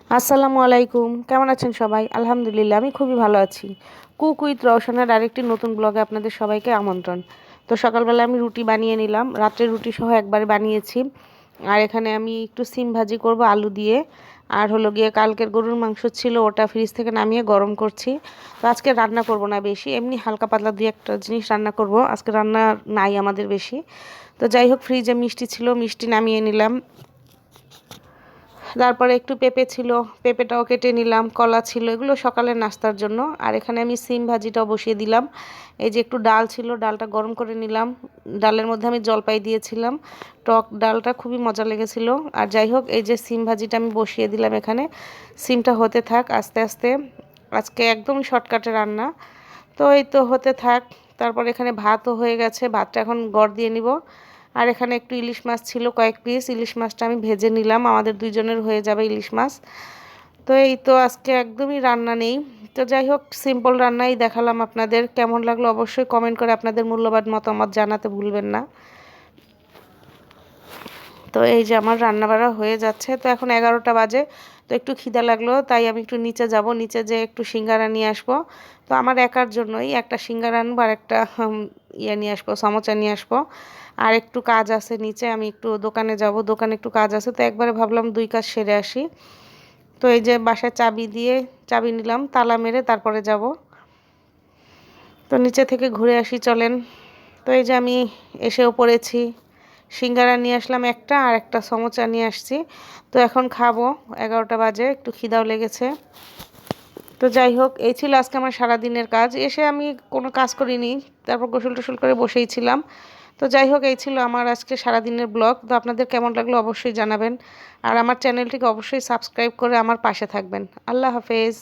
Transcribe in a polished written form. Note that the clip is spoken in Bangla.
আসসালামু আলাইকুম, কেমন আছেন সবাই? আলহামদুলিল্লাহ, আমি খুবই ভালো আছি। কুক উইথ রওশনের আরেকটি নতুন ব্লগে আপনাদের সবাইকে আমন্ত্রণ। তো সকালবেলা আমি রুটি বানিয়ে নিলাম, রাত্রে রুটি সহ একবারে বানিয়েছি। আর এখানে আমি একটু সিম ভাজি করব আলু দিয়ে। আর হলো গিয়ে কালকের গরুর মাংস ছিল, ওটা ফ্রিজ থেকে নামিয়ে গরম করছি। তো আজকে রান্না করব না বেশি, এমনি হালকা পাতলা দুই একটা জিনিস রান্না করব, আজকে রান্না নাই আমাদের বেশি। তো যাই হোক, ফ্রিজে মিষ্টি ছিল, মিষ্টি নামিয়ে নিলাম। তারপরে একটু পেঁপে ছিল, পেঁপেটাও কেটে নিলাম, কলা ছিল, এগুলো সকালের নাস্তার জন্য। আর এখানে আমি সিম ভাজিটাও বসিয়ে দিলাম। এই যে একটু ডাল ছিল, ডালটা গরম করে নিলাম। ডালের মধ্যে আমি জলপাই দিয়েছিলাম, টক ডালটা খুবই মজা লেগেছিল। আর যাই হোক, এই যে সিম ভাজিটা আমি বসিয়ে দিলাম এখানে। সিমটা হতে থাক আস্তে আস্তে, আজকে একদম শর্টকাটে রান্না। তো এই তো হতে থাক। তারপর এখানে ভাতও হয়ে গেছে, ভাতটা এখন গড় দিয়ে নিব। আর এখানে একটু ইলিশ মাছ ছিল, কয়েক পিস ইলিশ মাছটা আমি ভেজে নিলাম, আমাদের দুইজনের হয়ে যাবে ইলিশ মাছ। তো এই তো আজকে একদমই রান্না নেই। তো যাই হোক, সিম্পল রান্নাই দেখালাম আপনাদের। কেমন লাগলো অবশ্যই কমেন্ট করে আপনাদের মূল্যবান মতামত জানাতে ভুলবেন না। তো এই যে আমার রান্না বাড়া হয়ে যাচ্ছে, তো এখন 11টা বাজে। তো একটু খিদা লাগলো, তাই আমি একটু নিচে যাব, নিচে যেয়ে একটু সিঙ্গারা নিয়ে আসবো। তো আমার একার জন্যই একটা সিঙ্গারা আনবো আর একটা ইয়ে নিয়ে আসবো, সমোসা নিয়ে আসবো। আর একটু কাজ আছে নিচে, আমি একটু দোকানে যাব, দোকানে একটু কাজ আছে, তো একবারে ভাবলাম দুই কাজ সেরে আসি। তো এই যে বাসায় চাবি দিয়ে, চাবি নিলাম, তালা মেরে তারপরে যাব। তো নিচে থেকে ঘুরে আসি চলেন। তো এই যে আমি এসেও পড়েছি, সিঙ্গারা নিয়ে আসলাম একটা, আর একটা সমোসা নিয়ে আসছি। তো এখন খাবো, 11টা বাজে, একটু খিদাও লেগেছে। তো যাই হোক, এই ছিল আজকে আমার সারাদিনের কাজ। এসে আমি কোনো কাজ করিনি, তারপর গোসল টোসল করে বসেই ছিলাম। তো যাই হোক, এই ছিল আমার আজকে সারাদিনের ব্লগ। তো আপনাদের কেমন লাগলো অবশ্যই জানাবেন। আর আমার চ্যানেলটিকে অবশ্যই সাবস্ক্রাইব করে আমার পাশে থাকবেন। আল্লাহ হাফেজ।